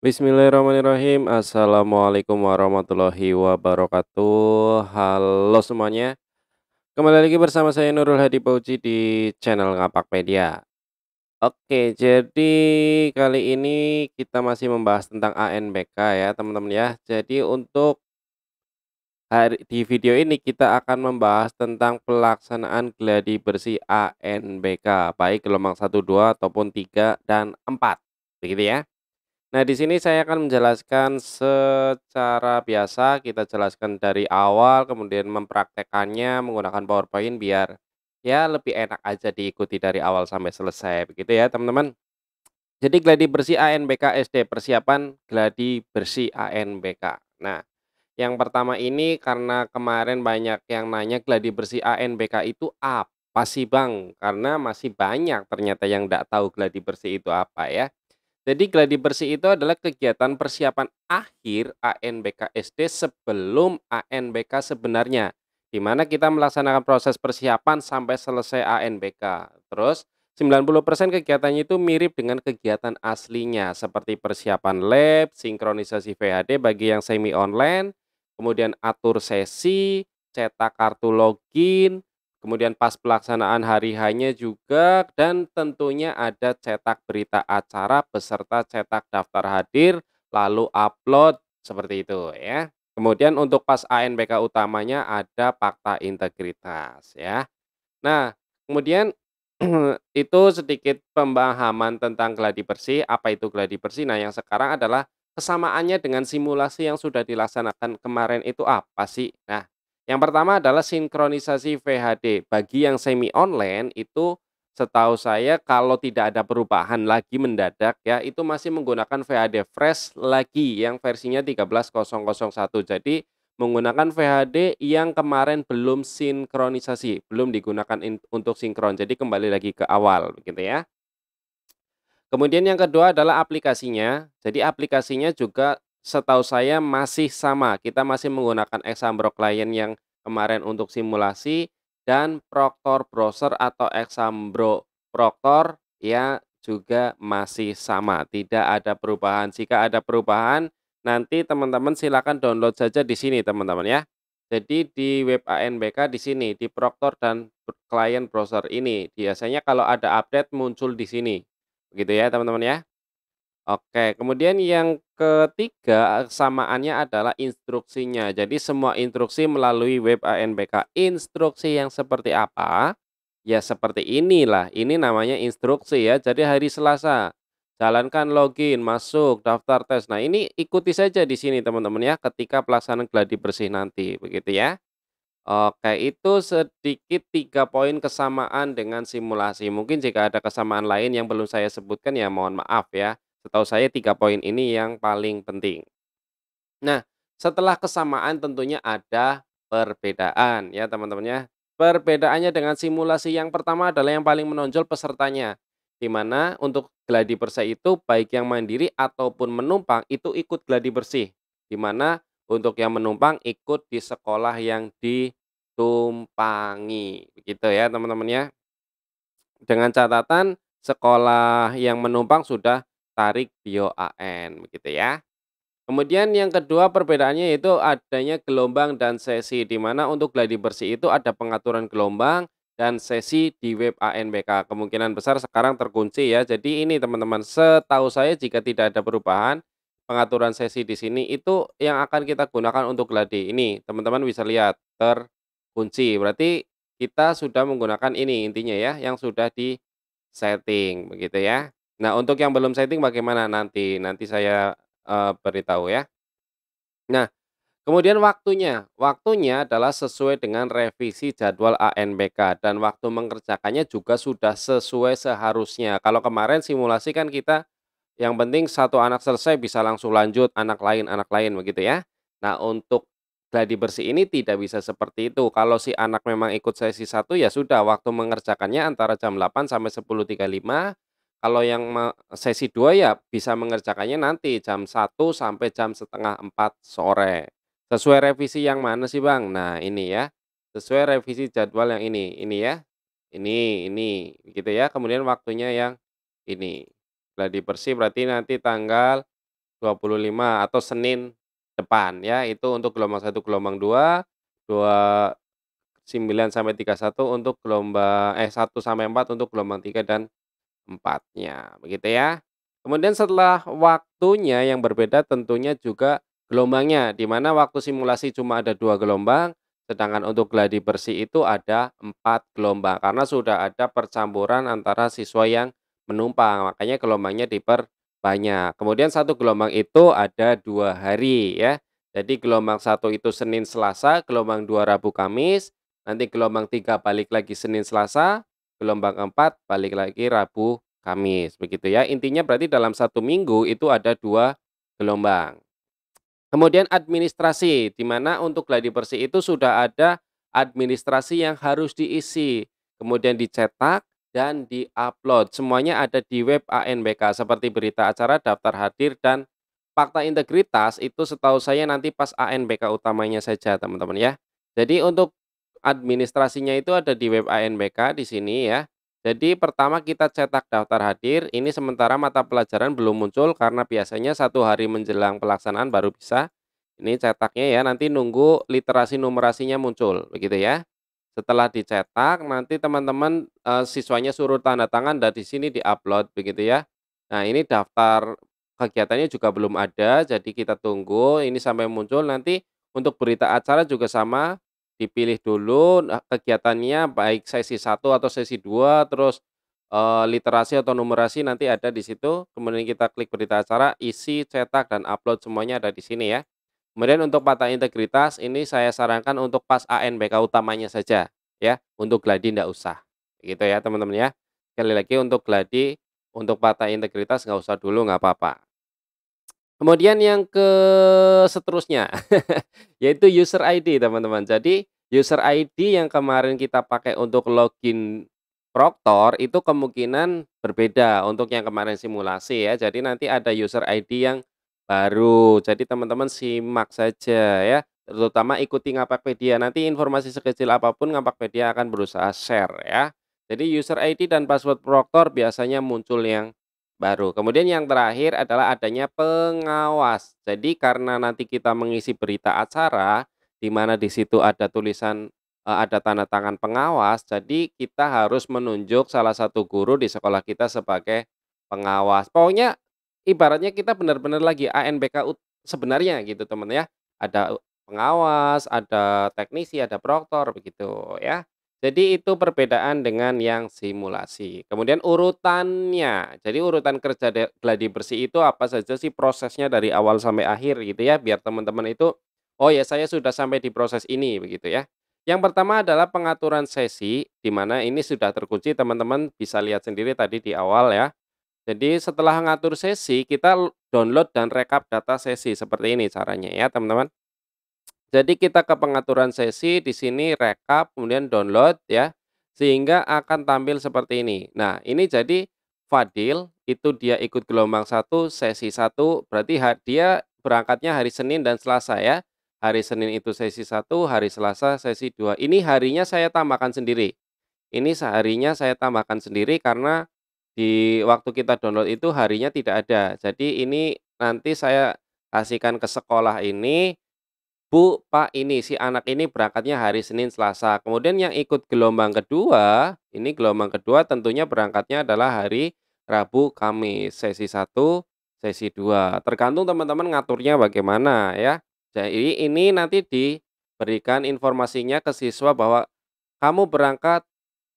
Bismillahirrahmanirrahim. Assalamualaikum warahmatullahi wabarakatuh. Halo semuanya. Kembali lagi bersama saya Nurul Hadi Pauji di channel Ngapakpedia. Oke, jadi kali ini kita masih membahas tentang ANBK ya, teman-teman ya. Jadi untuk di video ini kita akan membahas tentang pelaksanaan gladi bersih ANBK, baik gelombang 1, 2 ataupun 3 dan 4. Begitu ya. Nah, di sini saya akan menjelaskan secara biasa, kita jelaskan dari awal, kemudian mempraktekannya menggunakan PowerPoint biar ya lebih enak aja diikuti dari awal sampai selesai, begitu ya teman-teman. Jadi gladi bersih ANBK SD, persiapan gladi bersih ANBK. Nah, yang pertama ini karena kemarin banyak yang nanya gladi bersih ANBK itu apa sih Bang? Karena masih banyak ternyata yang nggak tahu gladi bersih itu apa ya. Jadi gladi bersih itu adalah kegiatan persiapan akhir ANBK SD sebelum ANBK sebenarnya, di mana kita melaksanakan proses persiapan sampai selesai ANBK. Terus 90% kegiatannya itu mirip dengan kegiatan aslinya seperti persiapan lab, sinkronisasi VHD bagi yang semi online, kemudian atur sesi, cetak kartu login, kemudian pas pelaksanaan hari hanya juga dan tentunya ada cetak berita acara beserta cetak daftar hadir, lalu upload, seperti itu ya. Kemudian untuk pas ANBK utamanya ada fakta integritas ya. Nah, kemudian itu sedikit pemahaman tentang gladi bersih, apa itu gladi bersih. Nah, yang sekarang adalah kesamaannya dengan simulasi yang sudah dilaksanakan kemarin itu apa sih? Nah, yang pertama adalah sinkronisasi VHD. Bagi yang semi online itu setahu saya kalau tidak ada perubahan lagi mendadak ya, itu masih menggunakan VHD fresh lagi yang versinya 13.001. Jadi menggunakan VHD yang kemarin belum sinkronisasi, belum digunakan untuk sinkron, jadi kembali lagi ke awal, begitu ya. Kemudian yang kedua adalah aplikasinya, jadi aplikasinya juga setahu saya masih sama, kita masih menggunakan Exambro Client yang kemarin untuk simulasi dan Proctor Browser atau Exambro Proctor ya juga masih sama, tidak ada perubahan. Jika ada perubahan, nanti teman-teman silakan download saja di sini teman-teman ya. Jadi di web ANBK di sini, di Proctor dan Client Browser ini, biasanya kalau ada update muncul di sini. Begitu ya teman-teman ya. Oke, kemudian yang ketiga samaannya adalah instruksinya. Jadi semua instruksi melalui web ANBK. Instruksi yang seperti apa? Ya seperti inilah, ini namanya instruksi ya. Jadi hari Selasa, jalankan login, masuk, daftar tes. Nah ini ikuti saja di sini teman-teman ya ketika pelaksanaan gladi bersih nanti, begitu ya. Oke, itu sedikit 3 poin kesamaan dengan simulasi. Mungkin jika ada kesamaan lain yang belum saya sebutkan ya mohon maaf ya. Setahu saya 3 poin ini yang paling penting. Nah, setelah kesamaan tentunya ada perbedaan ya teman-teman ya. Perbedaannya dengan simulasi yang pertama adalah yang paling menonjol pesertanya. Di mana untuk gladi bersih itu baik yang mandiri ataupun menumpang itu ikut gladi bersih. Di mana untuk yang menumpang ikut di sekolah yang ditumpangi. Begitu ya teman-teman ya. Dengan catatan sekolah yang menumpang sudah tarik bio AN begitu ya. Kemudian yang kedua perbedaannya yaitu adanya gelombang dan sesi, di mana untuk gladi bersih itu ada pengaturan gelombang dan sesi di web ANBK. Kemungkinan besar sekarang terkunci ya. Jadi ini teman-teman, setahu saya jika tidak ada perubahan, pengaturan sesi di sini itu yang akan kita gunakan untuk gladi. Ini teman-teman bisa lihat terkunci. Berarti kita sudah menggunakan ini intinya ya, yang sudah di setting begitu ya. Nah untuk yang belum setting bagaimana nanti? Nanti saya beritahu ya. Nah, kemudian waktunya. Waktunya adalah sesuai dengan revisi jadwal ANBK dan waktu mengerjakannya juga sudah sesuai seharusnya. Kalau kemarin simulasi kan kita yang penting satu anak selesai bisa langsung lanjut, anak lain begitu ya. Nah, untuk gladi bersih ini tidak bisa seperti itu. Kalau si anak memang ikut sesi satu ya sudah waktu mengerjakannya antara jam 8 sampai 10.35. Kalau yang sesi 2 ya bisa mengerjakannya nanti jam 1 sampai jam 3:30 sore. Sesuai revisi yang mana sih, Bang? Nah, ini ya. Sesuai revisi jadwal yang ini ya. Ini, begitu ya. Kemudian waktunya yang ini. Gladi bersih berarti nanti tanggal 25 atau Senin depan ya, itu untuk gelombang satu, gelombang 2, 29 sampai 31 untuk gelombang 1 sampai 4 untuk gelombang 3 dan 4-nya, begitu ya. Kemudian setelah waktunya yang berbeda tentunya juga gelombangnya, di mana waktu simulasi cuma ada 2 gelombang, sedangkan untuk gladi bersih itu ada 4 gelombang, karena sudah ada percampuran antara siswa yang menumpang, makanya gelombangnya diperbanyak. Kemudian satu gelombang itu ada 2 hari ya. Jadi gelombang satu itu Senin, Selasa, gelombang 2 Rabu, Kamis, nanti gelombang 3 balik lagi Senin, Selasa, gelombang keempat balik lagi Rabu, Kamis, begitu ya. Intinya berarti dalam satu minggu itu ada 2 gelombang. Kemudian administrasi, di mana untuk gladi bersih itu sudah ada administrasi yang harus diisi, kemudian dicetak dan diupload. Semuanya ada di web ANBK seperti berita acara, daftar hadir, dan fakta integritas itu setahu saya nanti pas ANBK utamanya saja teman-teman ya. Jadi untuk administrasinya itu ada di web ANBK di sini ya. Jadi pertama kita cetak daftar hadir, ini sementara mata pelajaran belum muncul karena biasanya 1 hari menjelang pelaksanaan baru bisa. Ini cetaknya ya, nanti nunggu literasi numerasinya muncul, begitu ya. Setelah dicetak, nanti teman-teman, siswanya suruh tanda tangan dan di sini diupload, begitu ya. Nah, ini daftar kegiatannya juga belum ada, jadi kita tunggu ini sampai muncul. Nanti untuk berita acara juga sama, dipilih dulu, kegiatannya baik sesi 1 atau sesi 2 terus, literasi atau numerasi nanti ada di situ, kemudian kita klik berita acara, isi, cetak, dan upload semuanya ada di sini ya. Kemudian untuk fakta integritas ini saya sarankan untuk pas ANBK utamanya saja ya, untuk gladi ndak usah, gitu ya teman-teman ya. Sekali lagi untuk gladi, untuk fakta integritas nggak usah dulu, nggak apa-apa. Kemudian yang seterusnya, yaitu user ID teman-teman. Jadi, user ID yang kemarin kita pakai untuk login Proktor itu kemungkinan berbeda untuk yang kemarin simulasi ya. Jadi nanti ada user ID yang baru. Jadi teman-teman simak saja ya, terutama ikuti Ngapakpedia. Nanti informasi sekecil apapun Ngapakpedia akan berusaha share ya. Jadi user ID dan password Proktor biasanya muncul yang baru. Kemudian yang terakhir adalah adanya pengawas. Jadi karena nanti kita mengisi berita acara, di mana di situ ada tulisan, ada tanda tangan pengawas, jadi kita harus menunjuk salah satu guru di sekolah kita sebagai pengawas. Pokoknya ibaratnya kita benar-benar lagi ANBK sebenarnya gitu teman ya. Ada pengawas, ada teknisi, ada proktor begitu ya. Jadi itu perbedaan dengan yang simulasi. Kemudian urutannya, jadi urutan kerja gladi bersih itu apa saja sih prosesnya dari awal sampai akhir gitu ya, biar teman-teman itu, oh ya saya sudah sampai di proses ini begitu ya. Yang pertama adalah pengaturan sesi, di mana ini sudah terkunci teman-teman bisa lihat sendiri tadi di awal ya. Jadi setelah ngatur sesi, kita download dan rekap data sesi seperti ini caranya ya teman-teman. Jadi kita ke pengaturan sesi, di sini rekap, kemudian download ya, sehingga akan tampil seperti ini. Nah, ini jadi Fadil, itu dia ikut gelombang satu sesi satu berarti dia berangkatnya hari Senin dan Selasa ya. Hari Senin itu sesi satu hari Selasa sesi 2 ini harinya saya tambahkan sendiri. Ini seharinya saya tambahkan sendiri karena di waktu kita download itu harinya tidak ada. Jadi ini nanti saya kasihkan ke sekolah ini, Bu, Pak, ini si anak ini berangkatnya hari Senin, Selasa. Kemudian yang ikut gelombang kedua, ini gelombang kedua tentunya berangkatnya adalah hari Rabu, Kamis, sesi satu, sesi 2. Tergantung teman-teman ngaturnya bagaimana ya. Jadi ini nanti diberikan informasinya ke siswa bahwa kamu berangkat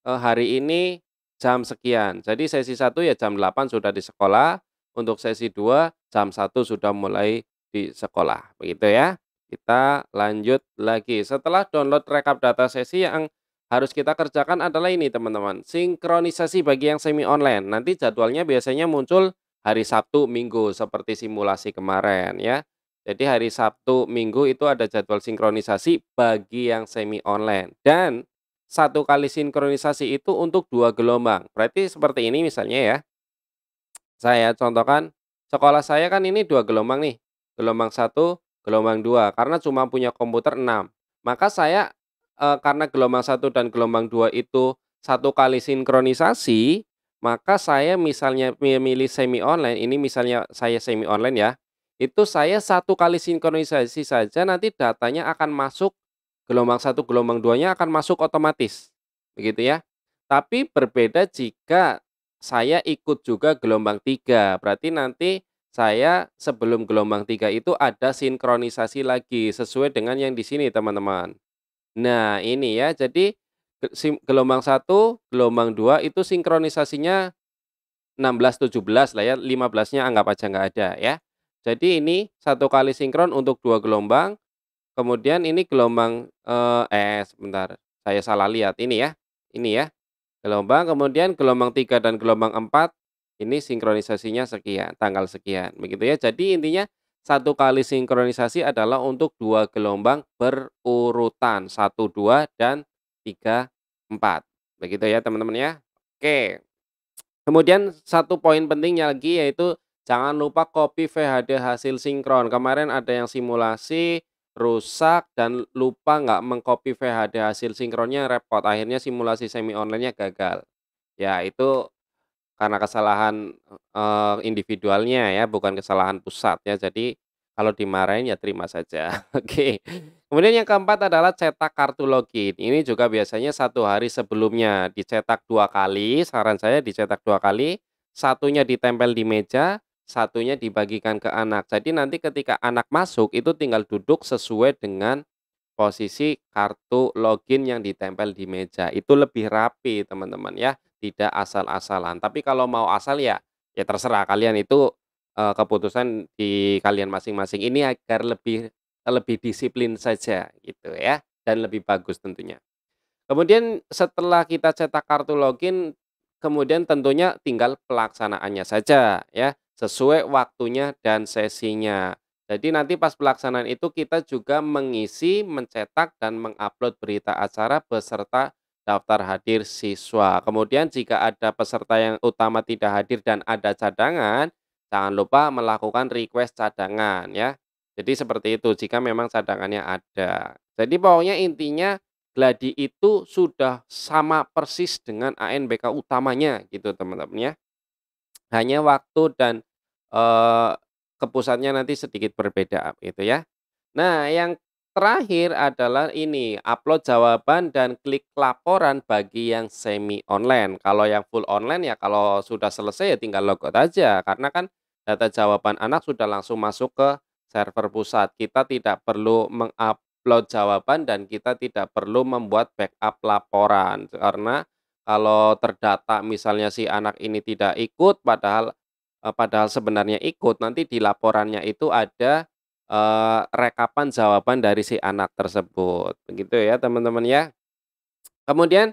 hari ini jam sekian. Jadi sesi satu ya jam 8 sudah di sekolah, untuk sesi 2 jam 1 sudah mulai di sekolah, begitu ya. Kita lanjut lagi. Setelah download rekap data sesi yang harus kita kerjakan adalah ini teman-teman, sinkronisasi bagi yang semi online. Nanti jadwalnya biasanya muncul hari Sabtu, Minggu seperti simulasi kemarin ya. Jadi hari Sabtu, Minggu itu ada jadwal sinkronisasi bagi yang semi online dan 1 kali sinkronisasi itu untuk 2 gelombang. Berarti seperti ini misalnya ya, saya contohkan, sekolah saya kan ini 2 gelombang nih, gelombang satu, gelombang 2. Karena cuma punya komputer 6. Maka saya, karena gelombang satu dan gelombang 2 itu 1 kali sinkronisasi, maka saya misalnya memilih semi online, ini misalnya saya semi online ya, itu saya satu kali sinkronisasi saja nanti datanya akan masuk gelombang satu, gelombang duanya akan masuk otomatis, begitu ya. Tapi berbeda jika saya ikut juga gelombang 3 berarti nanti saya sebelum gelombang 3 itu ada sinkronisasi lagi, sesuai dengan yang di sini teman-teman. Nah ini ya, jadi gelombang satu, gelombang 2 itu sinkronisasinya 16, 17 lah ya, 15-nya anggap aja nggak ada ya. Jadi ini satu kali sinkron untuk 2 gelombang, kemudian ini gelombang, sebentar, saya salah lihat, ini ya, gelombang, kemudian gelombang 3 dan gelombang 4 ini sinkronisasinya sekian, tanggal sekian, begitu ya. Jadi intinya satu kali sinkronisasi adalah untuk 2 gelombang berurutan, satu 2 dan 3 4 begitu ya teman-teman ya. Oke. Kemudian satu poin pentingnya lagi yaitu jangan lupa copy VHD hasil sinkron. Kemarin ada yang simulasi rusak dan lupa nggak mengcopy VHD hasil sinkronnya repot, akhirnya simulasi semi online-nya gagal. Ya itu karena kesalahan, individualnya ya, bukan kesalahan pusat ya. Jadi kalau dimarahin ya terima saja. Oke. Kemudian yang keempat adalah cetak kartu login. Ini juga biasanya satu hari sebelumnya dicetak 2 kali, saran saya dicetak 2 kali, satunya ditempel di meja, satunya dibagikan ke anak. Jadi nanti ketika anak masuk itu tinggal duduk sesuai dengan posisi kartu login yang ditempel di meja, itu lebih rapi teman-teman ya, tidak asal-asalan. Tapi kalau mau asal ya terserah kalian itu, keputusan di kalian masing-masing. Ini agar lebih lebih disiplin saja gitu ya, dan lebih bagus tentunya. Kemudian setelah kita cetak kartu login, kemudian tentunya tinggal pelaksanaannya saja ya, sesuai waktunya dan sesinya. Jadi nanti pas pelaksanaan itu kita juga mengisi, mencetak, dan mengupload berita acara beserta daftar hadir siswa. Kemudian jika ada peserta yang utama tidak hadir dan ada cadangan, jangan lupa melakukan request cadangan ya. Jadi seperti itu jika memang cadangannya ada. Jadi pokoknya intinya gladi itu sudah sama persis dengan ANBK utamanya gitu teman-teman ya. Hanya waktu dan, eee, ke pusatnya nanti sedikit berbeda gitu ya. Nah yang terakhir adalah ini, upload jawaban dan klik laporan bagi yang semi online. Kalau yang full online ya kalau sudah selesai ya tinggal logout aja, karena kan data jawaban anak sudah langsung masuk ke server pusat. Kita tidak perlu mengupload jawaban dan kita tidak perlu membuat backup laporan. Karena kalau terdata misalnya si anak ini tidak ikut padahal sebenarnya ikut, nanti di laporannya itu ada, rekapan jawaban dari si anak tersebut, begitu ya teman-teman ya. Kemudian,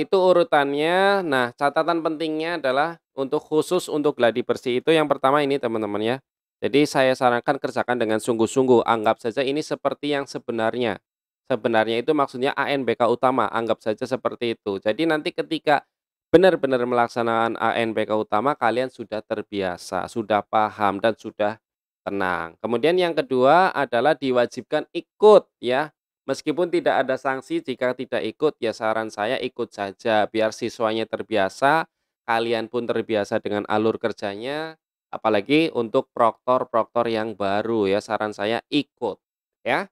itu urutannya. Nah, catatan pentingnya adalah khusus untuk gladi bersih itu yang pertama ini teman-teman ya. Jadi saya sarankan kerjakan dengan sungguh-sungguh, anggap saja ini seperti yang sebenarnya. Sebenarnya itu maksudnya ANBK utama, anggap saja seperti itu. Jadi nanti ketika benar-benar melaksanakan ANBK utama, kalian sudah terbiasa, sudah paham, dan sudah tenang. Kemudian yang kedua adalah diwajibkan ikut ya. Meskipun tidak ada sanksi jika tidak ikut, ya saran saya ikut saja biar siswanya terbiasa, kalian pun terbiasa dengan alur kerjanya, apalagi untuk proktor-proktor yang baru ya saran saya ikut ya.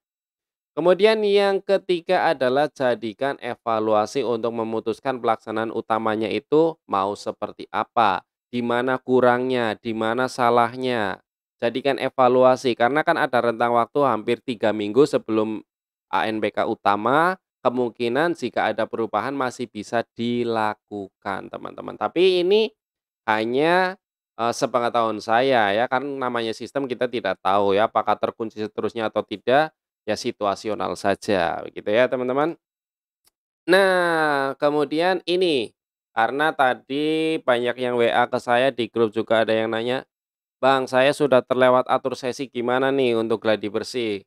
Kemudian yang ketiga adalah jadikan evaluasi untuk memutuskan pelaksanaan utamanya itu mau seperti apa, di mana kurangnya, di mana salahnya. Jadikan evaluasi karena kan ada rentang waktu hampir 3 minggu sebelum ANBK utama, kemungkinan jika ada perubahan masih bisa dilakukan teman-teman. Tapi ini hanya, sepengetahuan saya ya, kan namanya sistem kita tidak tahu ya apakah terkunci seterusnya atau tidak. Ya situasional saja, begitu ya teman-teman. Nah, kemudian ini, karena tadi banyak yang WA ke saya di grup juga ada yang nanya, "Bang, saya sudah terlewat atur sesi gimana nih untuk gladi bersih?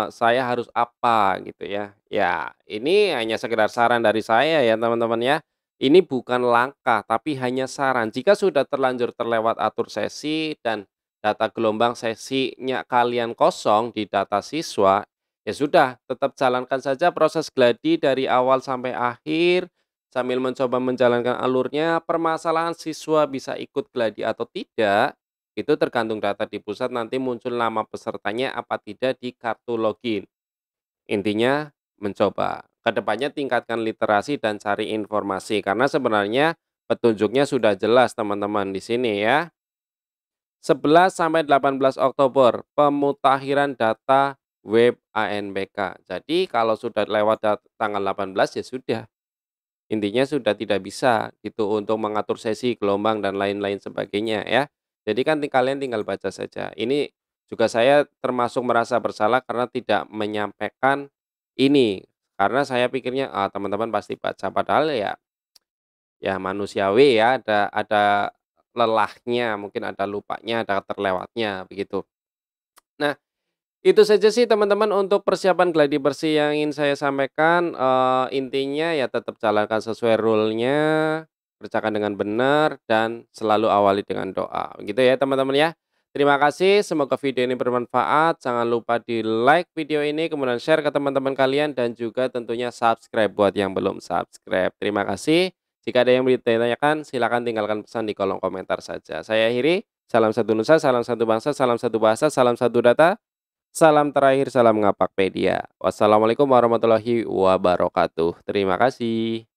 Saya harus apa?" Gitu ya. Ya, ini hanya sekedar saran dari saya ya teman-teman ya. Ini bukan langkah, tapi hanya saran. Jika sudah terlanjur terlewat atur sesi dan data gelombang sesinya kalian kosong di data siswa, ya sudah, tetap jalankan saja proses gladi dari awal sampai akhir, sambil mencoba menjalankan alurnya. Permasalahan siswa bisa ikut gladi atau tidak Itu tergantung data di pusat nanti muncul nama pesertanya apa tidak di kartu login. Intinya mencoba. Kedepannya tingkatkan literasi dan cari informasi karena sebenarnya petunjuknya sudah jelas teman-teman di sini ya. 11 sampai 18 Oktober pemutakhiran data web ANBK. Jadi kalau sudah lewat tanggal 18 ya sudah. Intinya sudah tidak bisa gitu untuk mengatur sesi, gelombang, dan lain-lain sebagainya ya. Jadi kan kalian tinggal baca saja. Ini juga saya termasuk merasa bersalah karena tidak menyampaikan ini. Karena saya pikirnya, ah, teman-teman pasti baca. Padahal ya ya manusiawi ya, ada lelahnya, mungkin ada lupanya, ada terlewatnya begitu. Nah, itu saja sih teman-teman untuk persiapan gladi bersih yang ingin saya sampaikan, intinya ya tetap jalankan sesuai rule-nya, kerjakan dengan benar, dan selalu awali dengan doa, gitu ya teman-teman ya. Terima kasih, semoga video ini bermanfaat, jangan lupa di-like video ini, kemudian share ke teman-teman kalian, dan juga tentunya subscribe buat yang belum subscribe. Terima kasih, jika ada yang ditanyakan silakan tinggalkan pesan di kolom komentar saja. Saya akhiri, salam satu nusa, salam satu bangsa, salam satu bahasa, salam satu data. Salam terakhir, salam Ngapakpedia. Wassalamualaikum warahmatullahi wabarakatuh. Terima kasih.